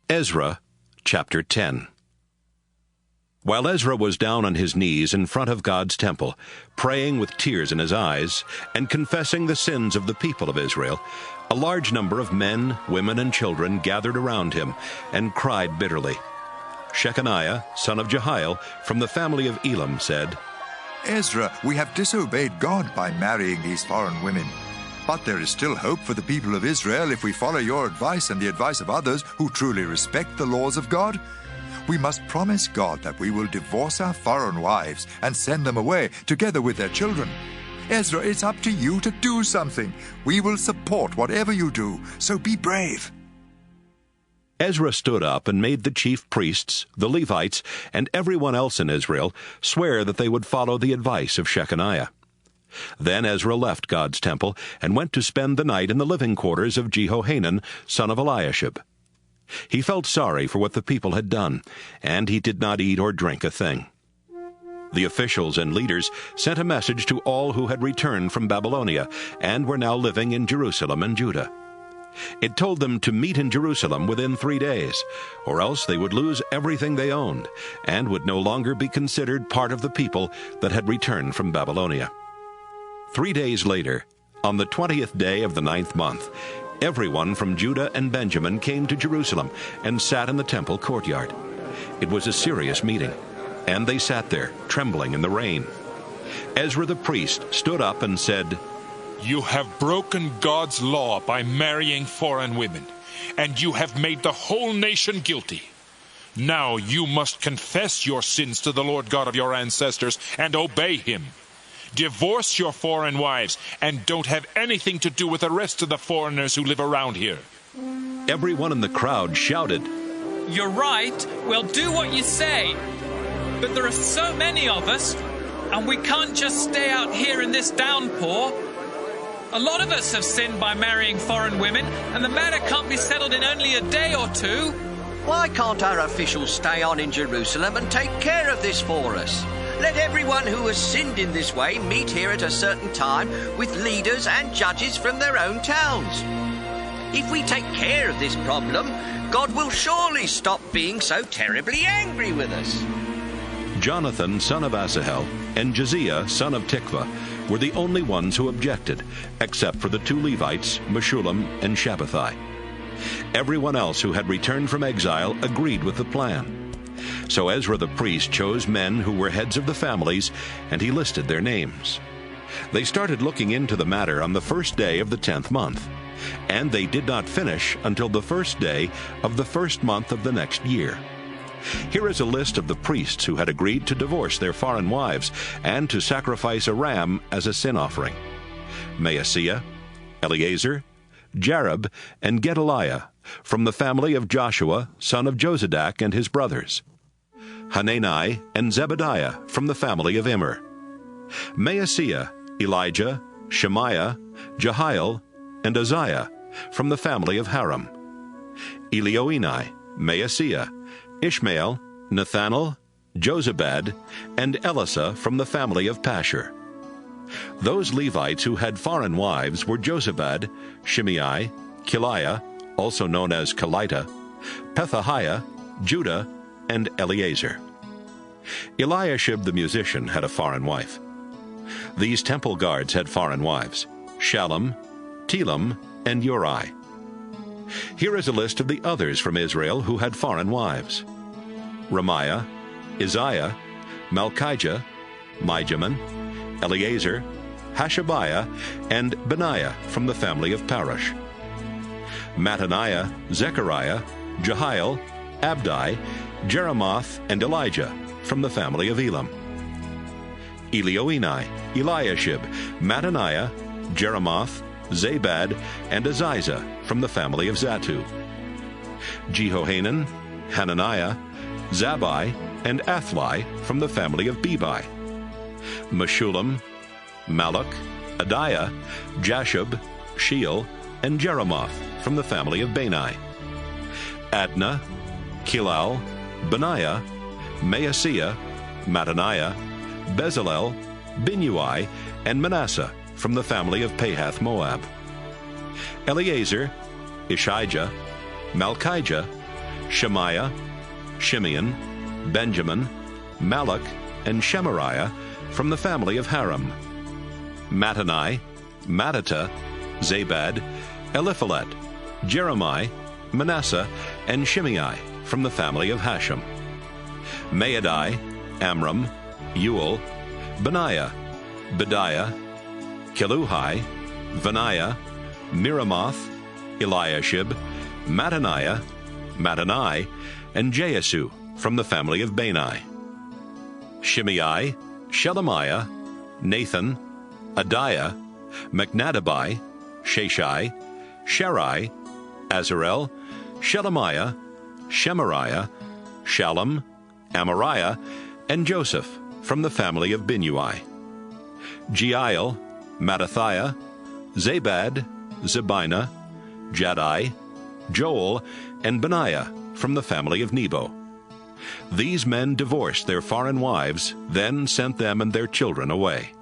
Ezra chapter 10. While Ezra was down on his knees in front of God's temple, praying with tears in his eyes, and confessing the sins of the people of Israel, a large number of men, women, and children gathered around him and cried bitterly. Shechaniah, son of Jehiel, from the family of Elam, said, Ezra, we have disobeyed God by marrying these foreign women. But there is still hope for the people of Israel if we follow your advice and the advice of others who truly respect the laws of God. We must promise God that we will divorce our foreign wives and send them away together with their children. Ezra, it's up to you to do something. We will support whatever you do, so be brave. Ezra stood up and made the chief priests, the Levites, and everyone else in Israel swear that they would follow the advice of Shechaniah. Then Ezra left God's temple and went to spend the night in the living quarters of Jehohanan, son of Eliashib. He felt sorry for what the people had done, and he did not eat or drink a thing. The officials and leaders sent a message to all who had returned from Babylonia and were now living in Jerusalem and Judah. It told them to meet in Jerusalem within 3 days, or else they would lose everything they owned and would no longer be considered part of the people that had returned from Babylonia. 3 days later, on the 20th day of the 9th month, everyone from Judah and Benjamin came to Jerusalem and sat in the temple courtyard. It was a serious meeting, and they sat there, trembling in the rain. Ezra the priest stood up and said, You have broken God's law by marrying foreign women, and you have made the whole nation guilty. Now you must confess your sins to the Lord God of your ancestors and obey him. Divorce your foreign wives and don't have anything to do with the rest of the foreigners who live around here. Everyone in the crowd shouted, You're right, we'll do what you say. But there are so many of us, and we can't just stay out here in this downpour. A lot of us have sinned by marrying foreign women, and the matter can't be settled in only a day or two. Why can't our officials stay on in Jerusalem and take care of this for us? Let everyone who has sinned in this way meet here at a certain time with leaders and judges from their own towns. If we take care of this problem, God will surely stop being so terribly angry with us. Jonathan, son of Asahel, and Josiah, son of Tikvah, were the only ones who objected, except for the 2 Levites, Meshullam and Shabbathai. Everyone else who had returned from exile agreed with the plan. So Ezra the priest chose men who were heads of the families, and he listed their names. They started looking into the matter on the first day of the 10th month, and they did not finish until the first day of the first month of the next year. Here is a list of the priests who had agreed to divorce their foreign wives and to sacrifice a ram as a sin offering: Maaseiah, Eleazar, Jarib, and Gedaliah, from the family of Joshua, son of Jozadak, and his brothers; Hanani and Zebadiah, from the family of Immer; Maaseiah, Elijah, Shemaiah, Jehiel, and Uzziah, from the family of Haram; Elioenai, Maaseiah, Ishmael, Nathanael, Jozabad, and Elisah, from the family of Pashur. Those Levites who had foreign wives were Jozabad, Shimei, Kiliah, also known as Kelita, Pethahiah, Judah, and Eleazar. Eliashib the musician had a foreign wife. These temple guards had foreign wives: Shallum, Telem, and Uri. Here is a list of the others from Israel who had foreign wives: Ramiah, Isaiah, Malchijah, Mijamin, Eleazar, Hashabiah, and Benaiah, from the family of Parosh; Mattaniah, Zechariah, Jehiel, Abdi, Jeremoth, and Elijah, from the family of Elam; Elioenai, Eliashib, Mattaniah, Jeremoth, Zabad, and Aziza, from the family of Zatu; Jehohanan, Hananiah, Zabai, and Athli, from the family of Bebai; Meshullam, Malach, Adiah, Jashub, Sheal, and Jeremoth, from the family of Bani; Adnah, Kilal, Benaiah, Maaseiah, Mattaniah, Bezalel, Binnui, and Manasseh, from the family of Pahath Moab; Eleazar, Ishijah, Malchijah, Shemaiah, Shimeon, Benjamin, Malach, and Shemariah from the family of Haram. Mattanai, Mattata, Zabad, Eliphalet, Jeremiah, Manasseh, and Shimei from the family of Hashem. Maadai, Amram, Uel, Benaiah, Bediah, Keluhai, Vaniah, Miramoth, Eliashib, Mattaniah, Mattanai, and Jeasu from the family of Bani. Shimei, Shelemiah, Nathan, Adiah, Macnadabai, Sheshai, Sharai, Azarel, Shelemiah, Shemariah, Shallum, Amariah, and Joseph from the family of Binnui. Jeiel, Mattathiah, Zabad, Zebina, Jaddai, Joel, and Benaiah from the family of Nebo. These men divorced their foreign wives, then sent them and their children away.